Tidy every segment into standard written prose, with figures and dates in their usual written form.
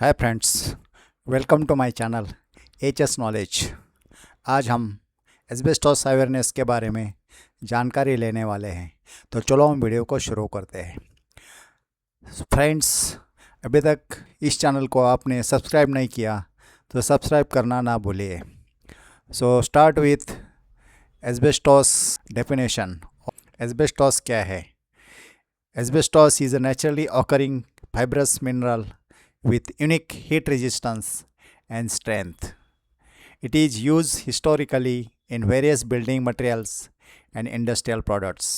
Hi friends, welcome to my channel H knowledge. आज हम asbestos awareness के बारे में जानकारी लेने वाले हैं। तो चलो हम वीडियो को शुरू करते हैं। फ्रेंड्स, अभी तक इस चैनल को आपने सब्सक्राइब नहीं किया तो सब्सक्राइब करना ना भूलिए। So start with asbestos definition. Asbestos क्या है? Asbestos is a naturally occurring fibrous mineral with unique heat resistance and strength. It is used historically in various building materials and industrial products.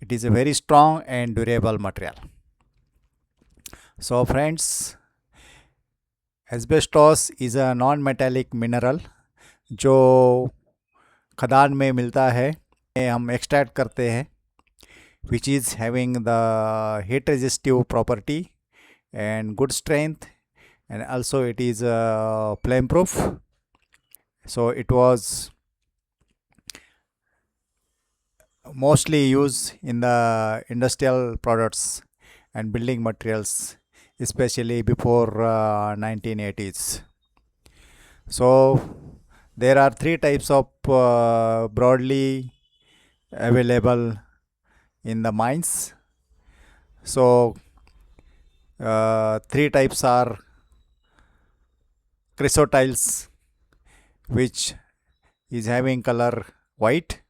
It is a very strong and durable material. So friends, asbestos is a non-metallic mineral जो खदान में मिलता है, हम extract करते हैं, which is having the heat resistive property and good strength, and also it is flame proof. So it was mostly used in the industrial products and building materials, especially before 1980s. So there are three types of broadly available in the mines. So three types are chrysotiles, which is having color white.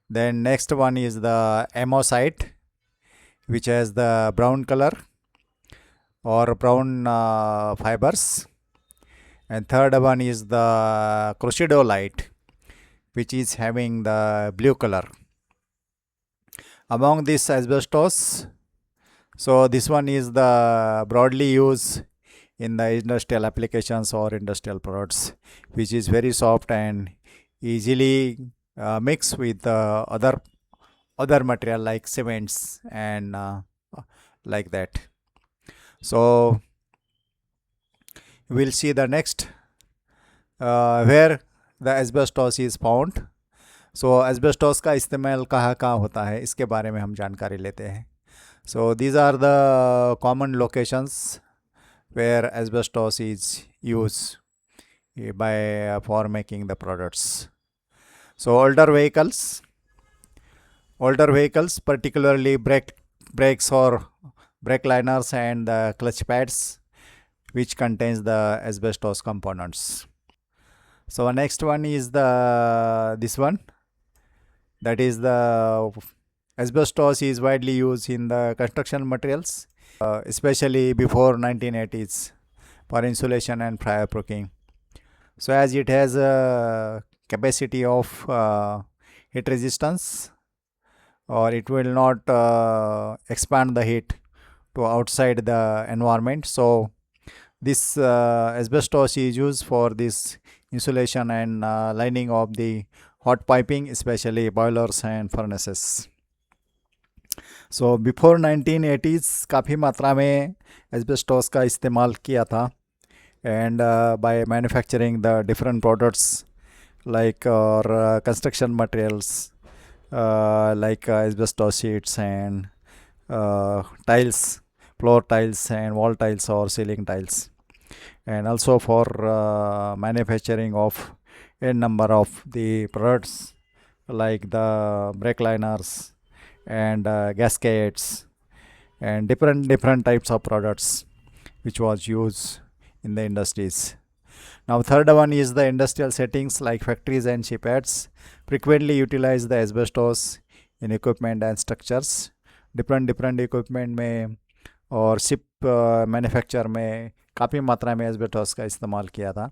Then next one is the amosite, which has the brown color or brown fibers. And third one is the crucidolite, which is having the blue color. Among these asbestos, so this one is the broadly used in the industrial applications or industrial products, which is very soft and easily mixed with other material like cements and like that. So we'll see the next where the asbestos is found. So asbestos का इस्तेमाल कहाँ कहाँ होता है, इसके बारे में हम जानकारी लेते हैं. So these are the common locations where asbestos is used for making the products. So older vehicles, particularly brakes or brake liners and the clutch pads, which contains the asbestos components. So next one is this one, that is the asbestos is widely used in the construction materials, especially before 1980s, for insulation and fireproofing. So as it has a capacity of heat resistance, or it will not expand the heat to outside the environment. So this asbestos is used for this insulation and lining of the hot piping, especially boilers and furnaces. So before 1980s काफ़ी मात्रा में asbestos का इस्तेमाल किया था, and by manufacturing the different products like construction materials like asbestos sheets and tiles, floor tiles and wall tiles or ceiling tiles, and also for manufacturing of a number of the products like the brake liners and gaskets and different types of products which was used in the industries. Now third one is the industrial settings like factories and shipyards frequently utilize the asbestos in equipment and structures. different equipment में और ship manufacture में काफ़ी मात्रा में asbestos का इस्तेमाल किया था.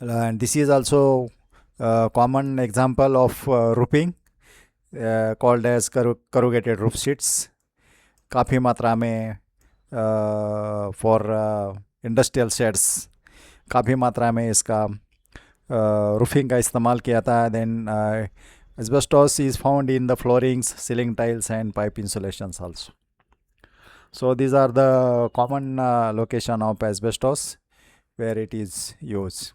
And this is also common example of roofing called as corrugated roof sheets. काफ़ी मात्रा में for industrial sheds काफ़ी मात्रा में इसका roofing का इस्तेमाल किया था. Then asbestos is found in the floorings, ceiling tiles and pipe insulations also. So these are the common location of asbestos where it is used.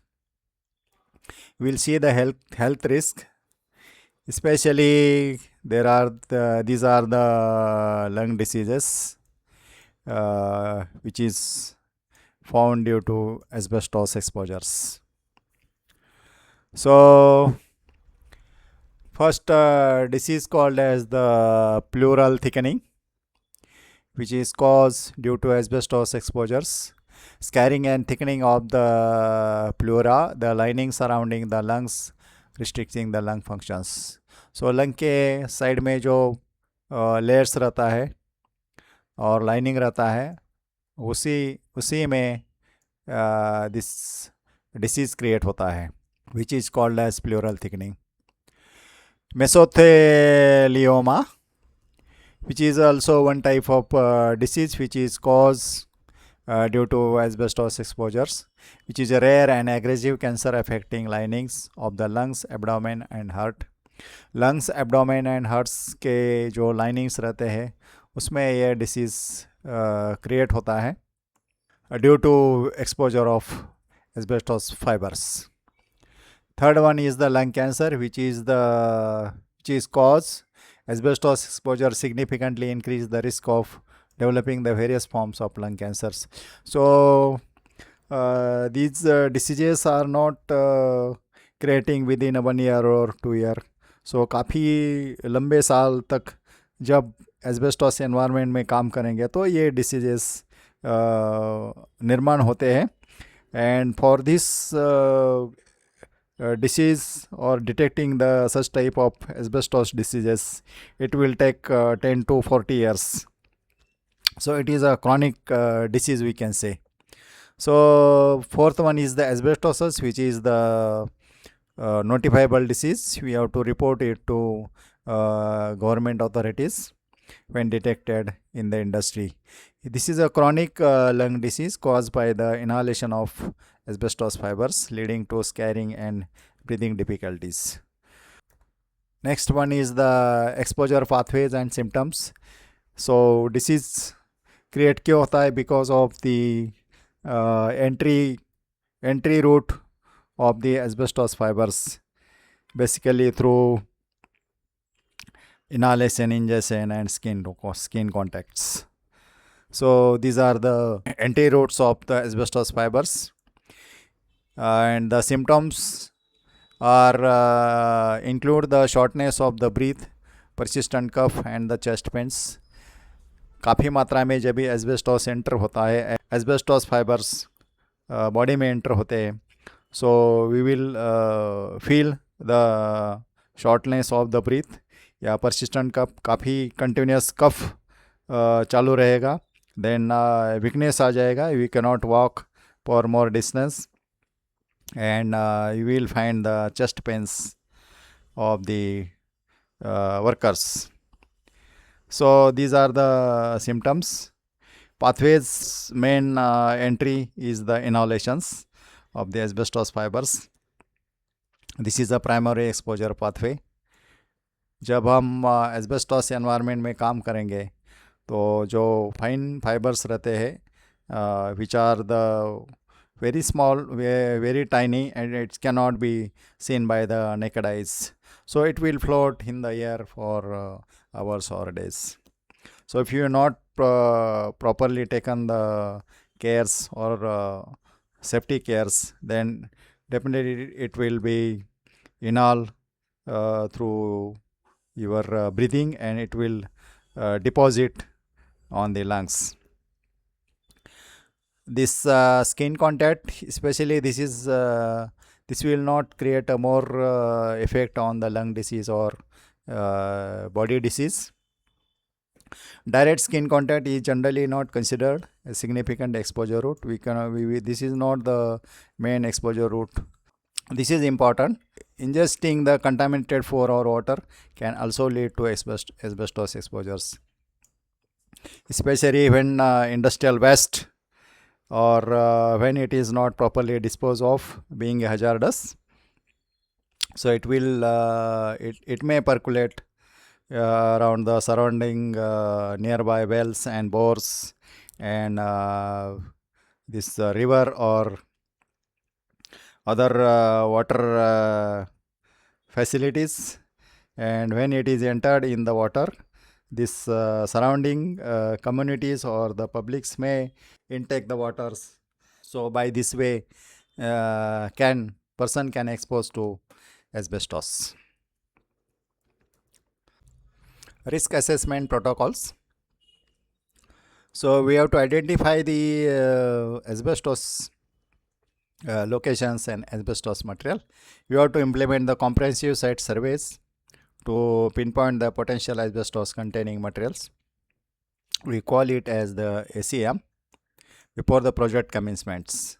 We'll see the health risk, especially these are the lung diseases which is found due to asbestos exposures. So first disease called as the pleural thickening, which is caused due to asbestos exposures. Scarring and thickening of the pleura, the lining surrounding the lungs, restricting the lung functions. So lung के side में जो layers रहता है और lining रहता है, उसी में दिस डिसीज क्रिएट होता है, which is called as pleural thickening. Mesothelioma, which is also one type of disease which is caused due to asbestos exposures, which is a rare and aggressive cancer affecting linings of the lungs, abdomen and heart. Lungs, abdomen and hearts के जो linings रहते हैं उसमें ये disease create होता है due to exposure of asbestos fibers. Third one is the lung cancer, which is caused asbestos exposure significantly increase the risk of developing the various forms of lung cancers. So these diseases are not creating within 1 year or 2 year. So काफ़ी लंबे साल तक जब asbestos environment में काम करेंगे तो ये डिसीजेस निर्माण होते हैं. And for this disease or detecting the such type of asbestos diseases, it will take 10 to 40 years. So it is a chronic disease, we can say. So fourth one is the asbestosis, which is the notifiable disease. We have to report it to government authorities when detected in the industry. This is a chronic lung disease caused by the inhalation of asbestos fibers, leading to scarring and breathing difficulties. Next one is the exposure pathways and symptoms. So disease create क्यों होता है? Because of the entry route of the asbestos fibers, basically through inhalation, ingestion and skin contacts. So these are the entry routes of the asbestos fibers, and the symptoms are include the shortness of the breath, persistent cough and the chest pains. काफ़ी मात्रा में जब भी asbestos enter होता है, asbestos fibres body में enter होते हैं, so we will feel the shortness of the breath या परसिस्टेंट कफ, काफ़ी कंटिन्यूस कफ चालू रहेगा. देन वीकनेस आ जाएगा, we can not walk for more distance and you will find the chest pains of the workers. So these are the symptoms. Pathways main entry is the inhalations of the asbestos fibers. This is a primary exposure pathway. जब हम asbestos environment में काम करेंगे तो जो fine fibers रहते हैं, which are the very small, very tiny, and it cannot be seen by the naked eyes. So it will float in the air for hours or days. So if you are not properly taken the cares or safety cares, then definitely it will be inhaled through your breathing, and it will deposit on the lungs. This skin contact, especially this will not create a more effect on the lung disease or body disease. Direct skin contact is generally not considered a significant exposure route. This is not the main exposure route. This is important. Ingesting the contaminated food or water can also lead to asbestos exposures, especially when industrial waste or when it is not properly disposed of, being hazardous. So it will it may percolate around the surrounding nearby wells and bores and this river or other water facilities. And when it is entered in the water, this surrounding communities or the publics may intake the waters. So by this way, person can expose to asbestos. Risk assessment protocols. So we have to identify the asbestos locations and asbestos material. We have to implement the comprehensive site surveys to pinpoint the potential asbestos containing materials. We call it as the ACM before the project commencements.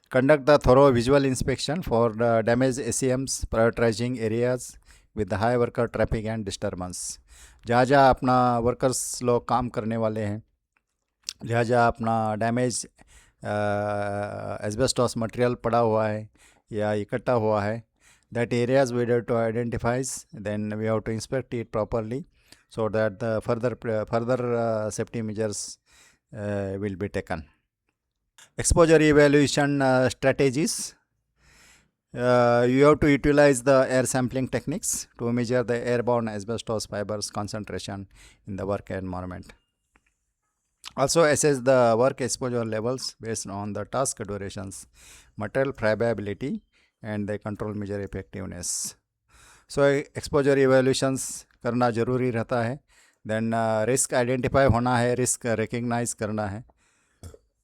Conduct the thorough visual inspection for the damaged ACMs, prioritizing areas with the high worker traffic and disturbance. जहाँ जहाँ अपना workers लोग काम करने वाले हैं, जहाँ जहाँ अपना डैमेज एस्बेस्टॉस मटेरियल पड़ा हुआ है या इकट्ठा हुआ है, that areas we have to identify, then we have to inspect it properly so that the further safety measures will be taken. Exposure evaluation strategies. You have to utilize the air sampling techniques to measure the airborne asbestos fibers concentration in the work environment. Also assess the work exposure levels based on the task durations, material friability, and the control measure effectiveness. So exposure evaluations करना जरूरी रहता है. Then risk identify होना है, risk recognize करना है.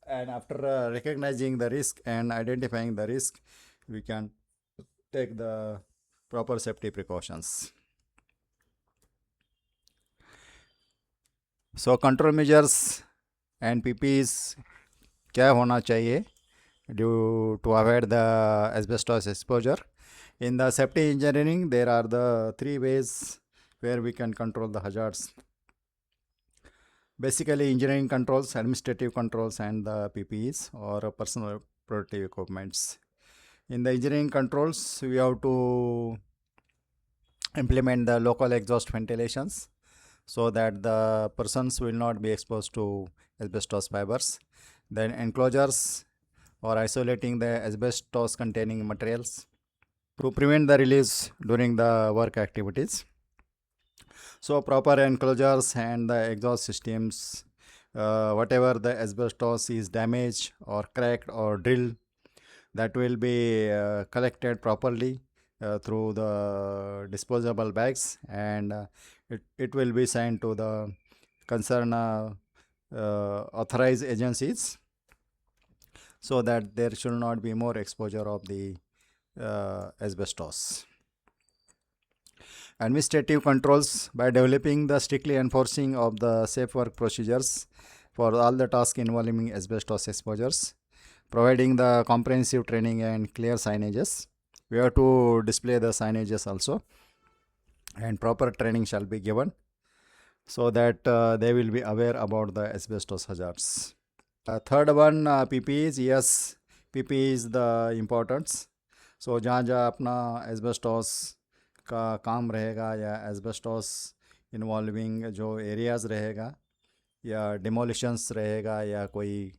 And after recognizing the risk and identifying the risk, we can take the proper safety precautions. So control measures and PPEs क्या होना चाहिए due to avoid the asbestos exposure. In the safety engineering, there are the 3 ways where we can control the hazards. Basically, engineering controls, administrative controls, and the PPEs or personal protective equipments. In the engineering controls, we have to implement the local exhaust ventilations so that the persons will not be exposed to asbestos fibers. Then enclosures or isolating the asbestos containing materials to prevent the release during the work activities. So proper enclosures and the exhaust systems, whatever the asbestos is damaged or cracked or drilled, that will be collected properly through the disposable bags, and it will be sent to the concerned authorized agencies so that there should not be more exposure of the asbestos. Administrative controls by developing the strictly enforcing of the safe work procedures for all the tasks involving asbestos exposures, providing the comprehensive training and clear signages. We have to display the signages also, and proper training shall be given so that they will be aware about the asbestos hazards. Third one, PPEs. Yes, PPE is the importance. So जहाँ जहाँ अपना asbestos का काम रहेगा या asbestos involving जो areas रहेगा या demolitions रहेगा या कोई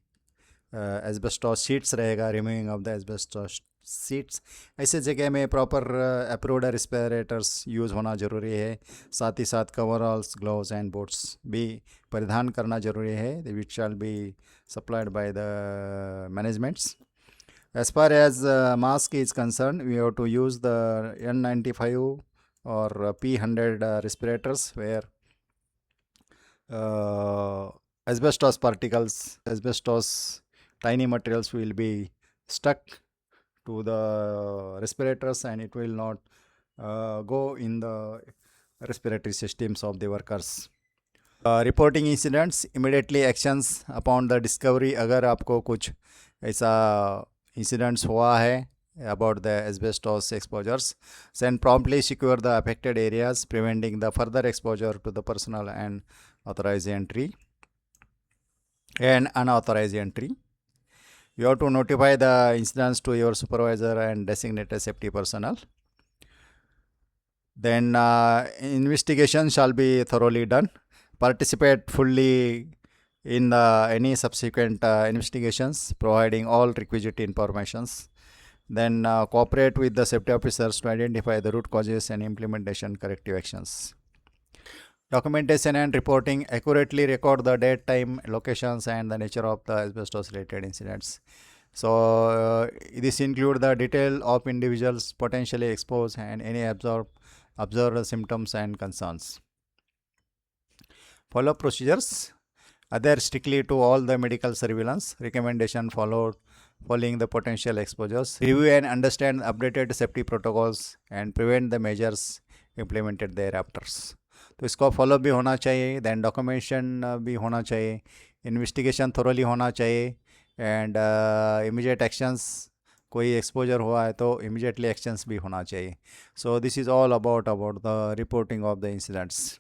asbestos sheets रहेगा, removing of the asbestos sheets, ऐसे जगह में प्रॉपर अप्रूव्ड रेस्पिरेटर्स यूज़ होना ज़रूरी है. साथ ही साथ कवरऑल्स, ग्लोव्स एंड बूट्स भी परिधान करना ज़रूरी है, which shall be supplied by the managements. As far as mask is concerned, we have to use the N95 or P100 respirators where asbestos particles, asbestos tiny materials will be stuck to the respirators and it will not go in the respiratory systems of the workers. Reporting incidents, immediately actions upon the discovery. अगर आपको कुछ ऐसा incidents हुआ है about the asbestos exposures, then promptly secure the affected areas, preventing the further exposure to the personnel and authorized entry and unauthorized entry. You have to notify the incidents to your supervisor and designated safety personnel. Then investigation shall be thoroughly done. Participate fully in any subsequent investigations, providing all requisite informations. Then cooperate with the safety officers to identify the root causes and implementation corrective actions. Documentation and reporting accurately record the date, time, locations, and the nature of the asbestos-related incidents. So this include the detail of individuals potentially exposed and any observed symptoms and concerns. Follow procedures. Adhere strictly to all the medical surveillance recommendation following the potential exposures. Review and understand updated safety protocols and prevent the measures implemented thereafter. तो इसको follow भी होना चाहिए, then documentation भी होना चाहिए, investigation थोरली होना चाहिए, एंड इमीडिएट एक्शंस, कोई एक्सपोजर हुआ है तो इमीडिएटली एक्शंस भी होना चाहिए. सो this is all about the reporting of the incidents.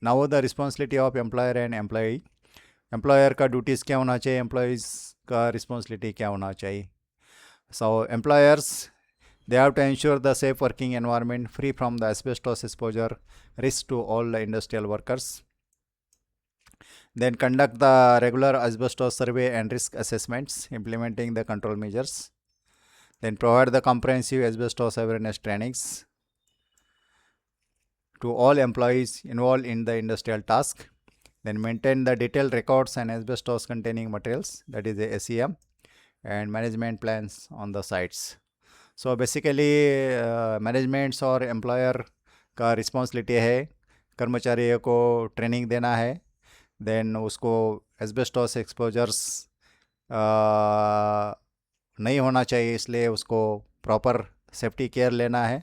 Now the responsibility of employer and employee. Employer का ड्यूटीज़ क्या होना चाहिए, एम्प्लॉयज़ का रिस्पॉन्सिबिलिटी क्या होना चाहिए. सो employers, they have to ensure the safe working environment free from the asbestos exposure risk to all the industrial workers. Then conduct the regular asbestos survey and risk assessments, implementing the control measures. Then provide the comprehensive asbestos awareness trainings to all employees involved in the industrial task. Then maintain the detailed records and asbestos containing materials, that is the SEM, and management plans on the sites. So basically managements और employer का responsibility है कर्मचारियों को training देना है, then उसको asbestos exposures नहीं होना चाहिए, इसलिए उसको प्रॉपर सेफ्टी केयर लेना है,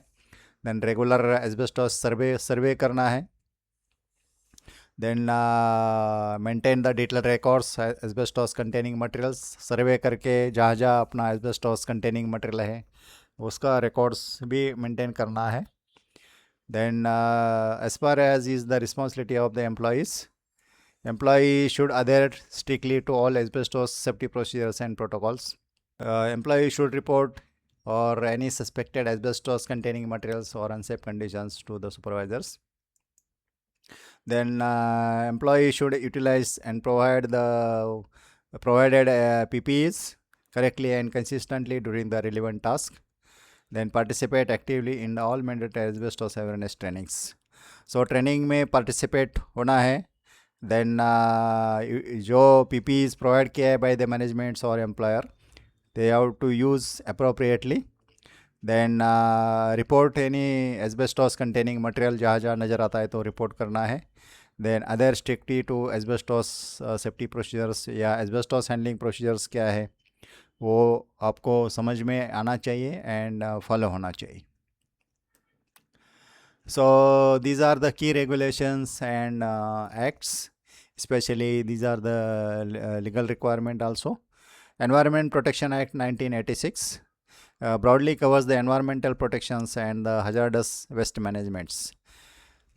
देन रेगुलर एस्बेस्टोस सर्वे करना है, then maintain the detail records asbestos containing materials, survey करके जहाँ जहाँ अपना एस्बेस्टोस कंटेनिंग मटेरियल है उसका रिकॉर्ड्स भी मेंटेन करना है. Then as far as is the responsibility of the employee should adhere strictly to all asbestos safety procedures and protocols. Employee should report or any suspected asbestos containing materials or unsafe conditions to the supervisors. Then employee should utilize and provided PPEs correctly and consistently during the relevant task. Then participate actively in all mandatory asbestos awareness trainings. So training में participate होना है. Then जो PPEs provide किया है by the management or employer, they have to use appropriately. Then report any asbestos containing material जहाँ जहाँ नज़र आता है तो रिपोर्ट करना है. Then other strictly to asbestos safety procedures या एस्बेस्टोस हैंडलिंग प्रोसीजर्स क्या है वो आपको समझ में आना चाहिए एंड फॉलो होना चाहिए. So these are the key regulations and acts, specially these are the legal requirement also. Environment protection act 1986 broadly covers the environmental protections and the hazardous waste managements.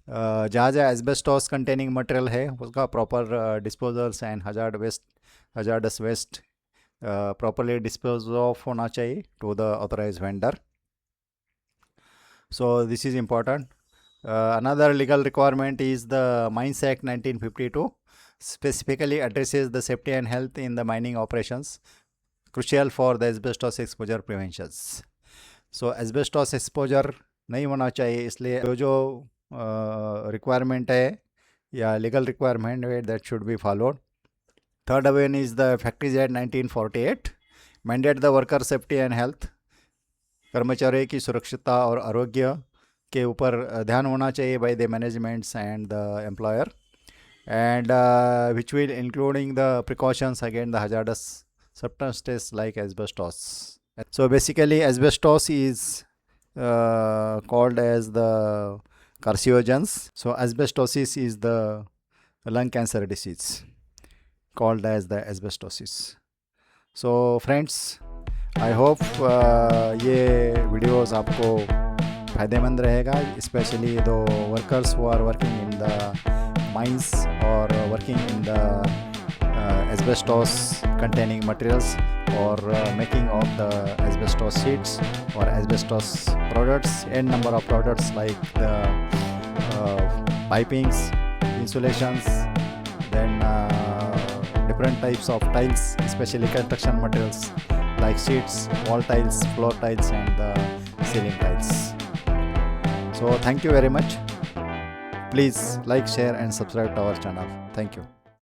जहाँ जहाँ एस्बेस्टोस कंटेनिंग मटेरियल है उसका proper disposals and hazardous waste properly dispose of होना चाहिए to the authorised vendor. So this is important. Another legal requirement is the mines act 1952 specifically addresses the safety and health in the mining operations crucial for the asbestos exposure preventions. So asbestos exposure नहीं होना चाहिए, इसलिए जो requirement है या legal requirement है that should be followed. Third one is the factories act 1948 mandate the worker safety and health. कर्मचारियों की सुरक्षितता और आरोग्य के ऊपर ध्यान होना चाहिए bye the managements and the employer, and which will including the precautions against the hazardous substances like asbestos. So basically asbestos is called as the carcinogens. So asbestosis is the lung cancer disease called as the asbestosis. So friends, I hope ये videos आपको फ़ायदेमंद रहेगा, especially the workers who are working in the mines or working in the asbestos containing materials or making of the asbestos sheets or asbestos products, n number of products like the pipings, insulations, then different types of tiles, especially construction materials like sheets, wall tiles, floor tiles and the ceiling tiles. So thank you very much. Please like, share and subscribe to our channel. Thank you.